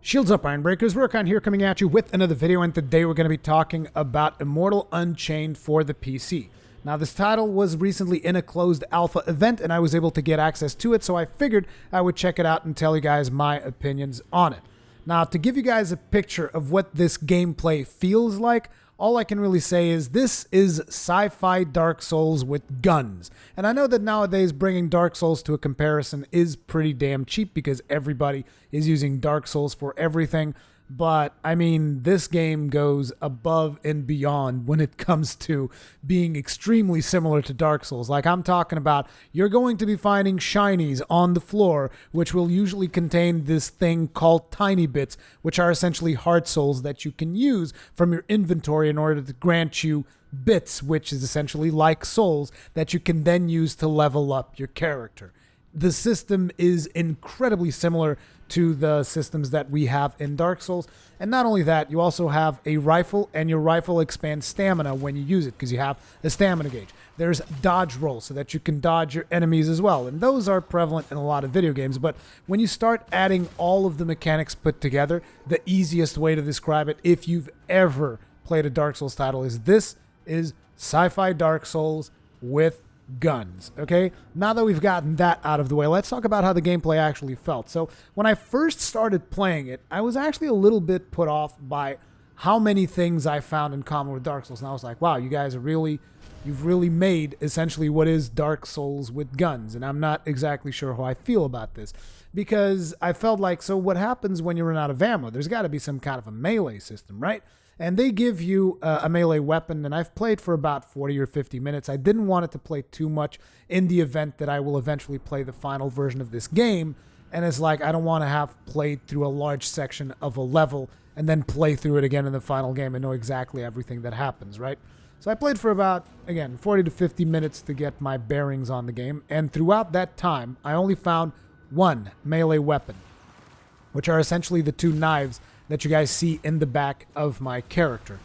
Shields up, Iron Breakers. Rurikhan here coming at you with another video, and today we're going to be talking about Immortal Unchained for the PC. Now, this title was recently in a closed alpha event, and I was able to get access to it, so I figured I would check it out and tell you guys my opinions on it. Now, to give you guys a picture of what this gameplay feels like, all I can really say is this is sci-fi Dark Souls with guns. And I know that nowadays bringing Dark Souls to a comparison is pretty damn cheap because everybody is using Dark Souls for everything. But, I mean, this game goes above and beyond when it comes to being extremely similar to Dark Souls. Like, I'm talking about, you're going to be finding shinies on the floor, which will usually contain this thing called tiny bits, which are essentially heart souls that you can use from your inventory in order to grant you bits, which is essentially like souls that you can then use to level up your character. The system is incredibly similar to the systems that we have in Dark Souls. And not only that, you also have a rifle, and your rifle expands stamina when you use it because you have a stamina gauge. There's dodge rolls so that you can dodge your enemies as well. And those are prevalent in a lot of video games. But when you start adding all of the mechanics put together, the easiest way to describe it, if you've ever played a Dark Souls title, is this is sci-fi Dark Souls with guns. Okay, now that we've gotten that out of the way, let's talk about how the gameplay actually felt. So when I first started playing it, I was actually a little bit put off by how many things I found in common with Dark Souls. And I was like, wow, you guys are you've really made essentially what is Dark Souls with guns. And I'm not exactly sure how I feel about this, because I felt like, so what happens when you run out of ammo? There's got to be some kind of a melee system, right? And they give you a melee weapon, and I've played for about 40 or 50 minutes. I didn't want it to play too much in the event that I will eventually play the final version of this game. And it's like, I don't want to have played through a large section of a level and then play through it again in the final game and know exactly everything that happens, right? So I played for about, again, 40 to 50 minutes to get my bearings on the game. And throughout that time, I only found one melee weapon, which are essentially the two knives that you guys see in the back of my character.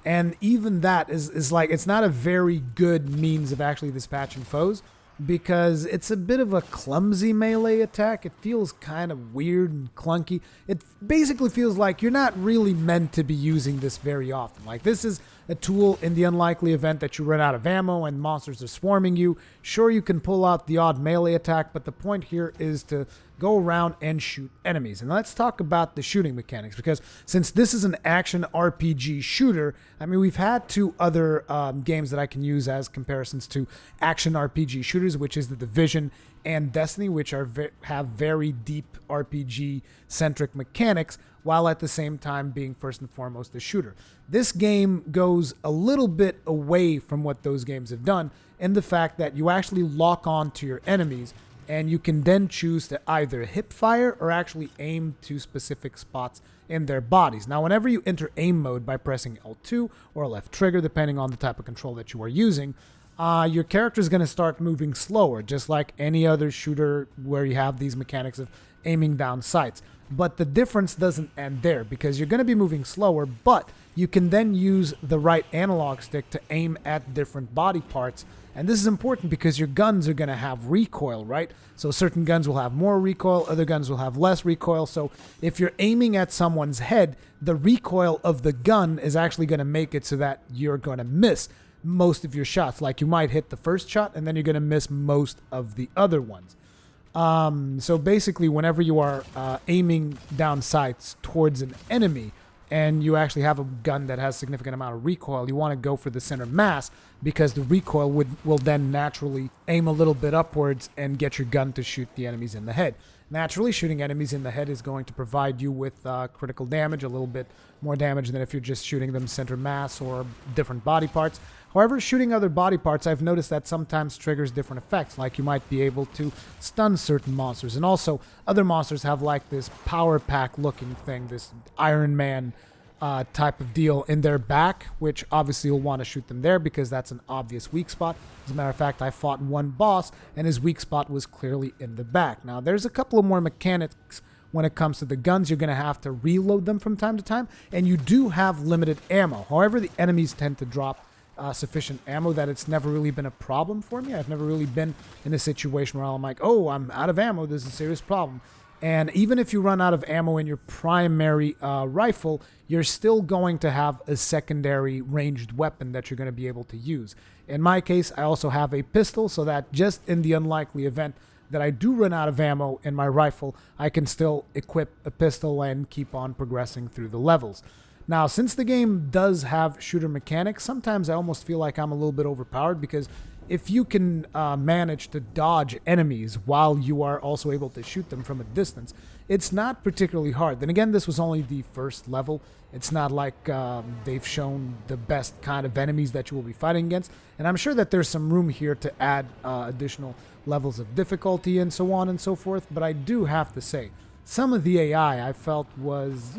And even that is like, it's not a very good means of actually dispatching foes, because it's a bit of a clumsy melee attack. It feels kind of weird and clunky. It basically feels like you're not really meant to be using this very often. Like, this is a tool in the unlikely event that you run out of ammo and monsters are swarming you. Sure, you can pull out the odd melee attack, but the point here is to go around and shoot enemies. And let's talk about the shooting mechanics, because since this is an action RPG shooter, I mean, we've had two other games that I can use as comparisons to action RPG shooters, which is The Division and Destiny, which are have very deep RPG-centric mechanics, while at the same time being first and foremost a shooter. This game goes a little bit away from what those games have done in the fact that you actually lock on to your enemies, and you can then choose to either hip fire or actually aim to specific spots in their bodies. Now, whenever you enter aim mode by pressing L2 or left trigger, depending on the type of control that you are using, your character is going to start moving slower, just like any other shooter where you have these mechanics of aiming down sights. But the difference doesn't end there, because you're going to be moving slower, but you can then use the right analog stick to aim at different body parts. And this is important because your guns are going to have recoil, right? So certain guns will have more recoil, other guns will have less recoil. So if you're aiming at someone's head, the recoil of the gun is actually going to make it so that you're going to miss most of your shots. Like, you might hit the first shot and then you're going to miss most of the other ones. So basically, whenever you are aiming down sights towards an enemy, and you actually have a gun that has a significant amount of recoil, you want to go for the center mass, because the recoil will then naturally aim a little bit upwards and get your gun to shoot the enemies in the head. Naturally, shooting enemies in the head is going to provide you with critical damage, a little bit more damage than if you're just shooting them center mass or different body parts. However, shooting other body parts, I've noticed that sometimes triggers different effects, like you might be able to stun certain monsters. And also, other monsters have like this power pack looking thing, this Iron Man type of deal in their back, which obviously you'll want to shoot them there because that's an obvious weak spot. As a matter of fact, I fought one boss and his weak spot was clearly in the back. Now, there's a couple of more mechanics when it comes to the guns. You're going to have to reload them from time to time, and you do have limited ammo. However, the enemies tend to drop sufficient ammo that it's never really been a problem for me. I've never really been in a situation where I'm like, oh, I'm out of ammo, this is a serious problem. And even if you run out of ammo in your primary rifle, you're still going to have a secondary ranged weapon that you're going to be able to use. In my case, I also have a pistol, so that just in the unlikely event that I do run out of ammo in my rifle, I can still equip a pistol and keep on progressing through the levels. Now, since the game does have shooter mechanics, sometimes I almost feel like I'm a little bit overpowered, because if you can manage to dodge enemies while you are also able to shoot them from a distance, it's not particularly hard. Then again, this was only the first level. It's not like they've shown the best kind of enemies that you will be fighting against. And I'm sure that there's some room here to add additional levels of difficulty and so on and so forth. But I do have to say, some of the AI I felt was,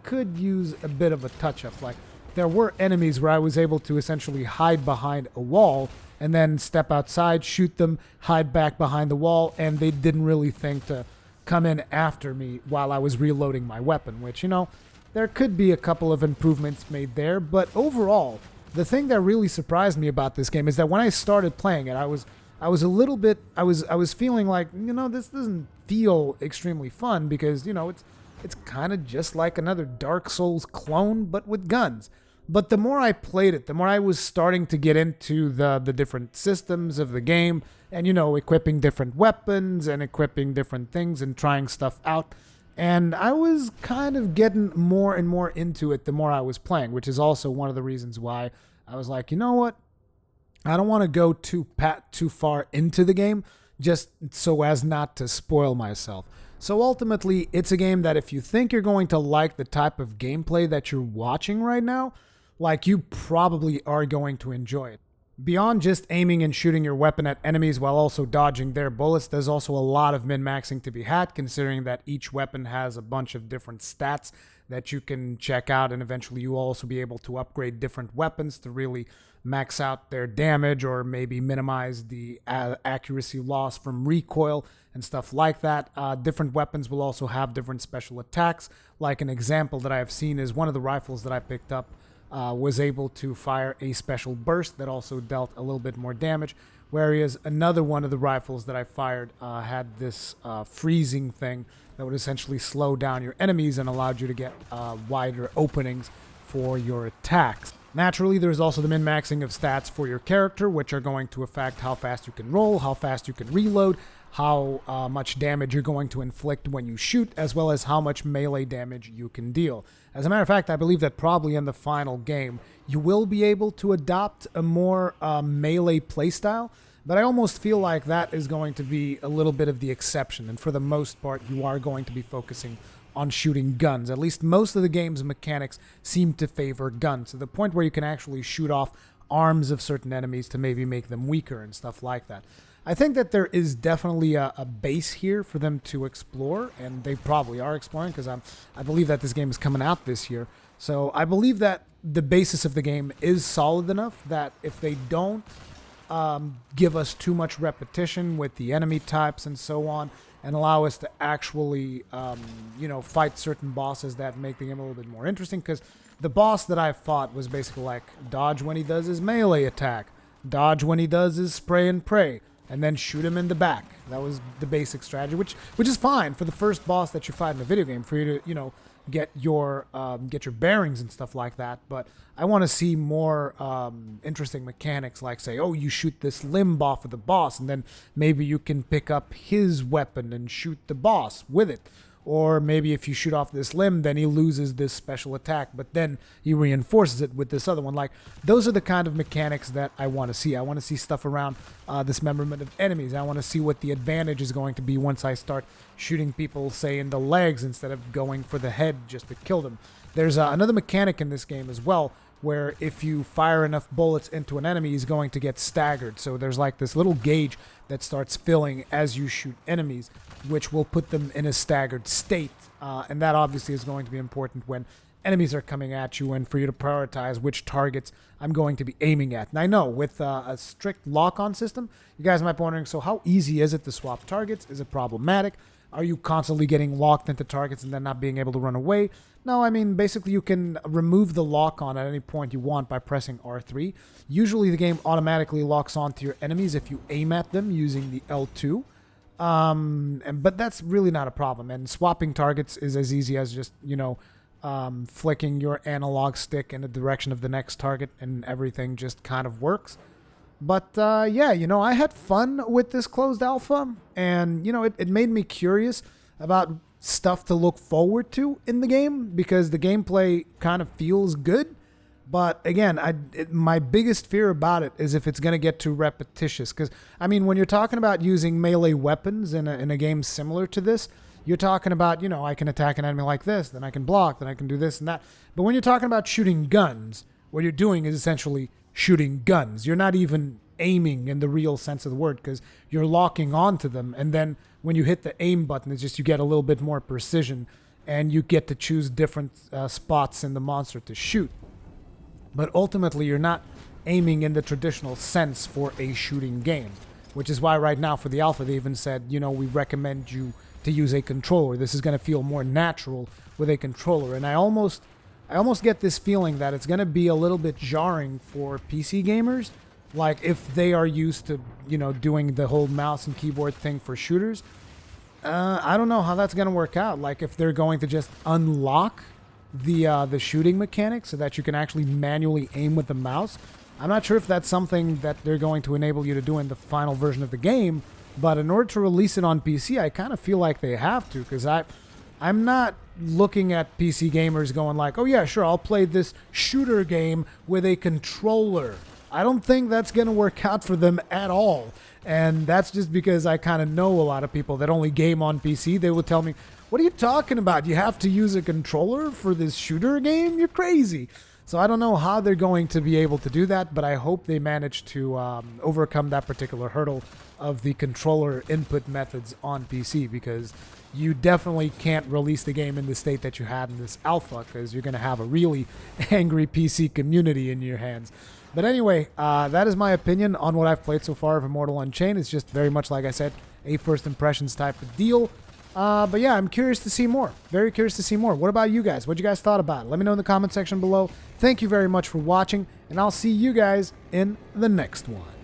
could use a bit of a touch-up. Like, there were enemies where I was able to essentially hide behind a wall and then step outside, shoot them, hide back behind the wall, and they didn't really think to come in after me while I was reloading my weapon, which, there could be a couple of improvements made there. But overall, the thing that really surprised me about this game is that when I started playing it, I was feeling like, this doesn't feel extremely fun, because, it's kind of just like another Dark Souls clone, but with guns. But the more I played it, the more I was starting to get into the different systems of the game and, equipping different weapons and equipping different things and trying stuff out. And I was kind of getting more and more into it the more I was playing, which is also one of the reasons why I was like, you know what? I don't want to go too far into the game just so as not to spoil myself. So ultimately, it's a game that if you think you're going to like the type of gameplay that you're watching right now, like, you probably are going to enjoy it. Beyond just aiming and shooting your weapon at enemies while also dodging their bullets, there's also a lot of min-maxing to be had, considering that each weapon has a bunch of different stats that you can check out, and eventually you'll also be able to upgrade different weapons to really max out their damage or maybe minimize the accuracy loss from recoil and stuff like that. Different weapons will also have different special attacks. Like, an example that I have seen is one of the rifles that I picked up was able to fire a special burst that also dealt a little bit more damage, whereas another one of the rifles that I fired had this freezing thing that would essentially slow down your enemies and allowed you to get wider openings for your attacks. Naturally, there's also the min-maxing of stats for your character, which are going to affect how fast you can roll, how fast you can reload, how much damage you're going to inflict when you shoot, as well as how much melee damage you can deal. As a matter of fact, I believe that probably in the final game, you will be able to adopt a more melee playstyle, but I almost feel like that is going to be a little bit of the exception, and for the most part, you are going to be focusing on shooting guns. At least most of the game's mechanics seem to favor guns, to the point where you can actually shoot off arms of certain enemies to maybe make them weaker and stuff like that. I think that there is definitely a base here for them to explore, and they probably are exploring, because I believe that this game is coming out this year. So I believe that the basis of the game is solid enough that if they don't give us too much repetition with the enemy types and so on, and allow us to actually, fight certain bosses that make the game a little bit more interesting, because the boss that I fought was basically like, dodge when he does his melee attack, dodge when he does his spray and pray, and then shoot him in the back. That was the basic strategy, which is fine for the first boss that you fight in a video game, for you to, get your bearings and stuff like that. But I want to see more interesting mechanics, like, say, oh, you shoot this limb off of the boss, and then maybe you can pick up his weapon and shoot the boss with it. Or maybe if you shoot off this limb, then he loses this special attack, but then he reinforces it with this other one. Like, those are the kind of mechanics that I want to see. I want to see stuff around dismemberment of enemies. I want to see what the advantage is going to be once I start shooting people, say, in the legs instead of going for the head just to kill them. There's another mechanic in this game as well, where if you fire enough bullets into an enemy, he's going to get staggered. So there's like this little gauge that starts filling as you shoot enemies, which will put them in a staggered state. And that obviously is going to be important when enemies are coming at you, and for you to prioritize which targets I'm going to be aiming at. And I know with a strict lock-on system, you guys might be wondering, so how easy is it to swap targets? Is it problematic? Are you constantly getting locked into targets and then not being able to run away? No, I mean, basically you can remove the lock-on at any point you want by pressing R3. Usually the game automatically locks onto your enemies if you aim at them using the L2. But that's really not a problem. And swapping targets is as easy as just, flicking your analog stick in the direction of the next target, and everything just kind of works. But yeah, I had fun with this closed alpha, and it made me curious about stuff to look forward to in the game, because the gameplay kind of feels good. But again, my biggest fear about it is if it's going to get too repetitious. Because, when you're talking about using melee weapons in a game similar to this, you're talking about, I can attack an enemy like this, then I can block, then I can do this and that. But when you're talking about shooting guns, what you're doing is essentially shooting guns. You're not even aiming in the real sense of the word, because you're locking onto them. And then when you hit the aim button, it's just you get a little bit more precision, and you get to choose different spots in the monster to shoot. But ultimately, you're not aiming in the traditional sense for a shooting game, which is why right now for the alpha, they even said, we recommend you to use a controller. This is going to feel more natural with a controller. And I almost get this feeling that it's going to be a little bit jarring for PC gamers, like if they are used to, doing the whole mouse and keyboard thing for shooters. I don't know how that's going to work out. Like if they're going to just unlock the shooting mechanics so that you can actually manually aim with the mouse. I'm not sure if that's something that they're going to enable you to do in the final version of the game, but in order to release it on PC, I kind of feel like they have to, because I'm not looking at PC gamers going like, oh yeah, sure, I'll play this shooter game with a controller. I don't think that's going to work out for them at all. And that's just because I kind of know a lot of people that only game on PC. They will tell me, what are you talking about? You have to use a controller for this shooter game? You're crazy. So I don't know how they're going to be able to do that, but I hope they manage to overcome that particular hurdle of the controller input methods on PC, because you definitely can't release the game in the state that you had in this alpha, because you're going to have a really angry PC community in your hands. But anyway, that is my opinion on what I've played so far of Immortal Unchained. It's just very much, like I said, a first impressions type of deal. But yeah, I'm curious to see more. Very curious to see more. What about you guys? What you guys thought about it? Let me know in the comment section below. Thank you very much for watching, and I'll see you guys in the next one.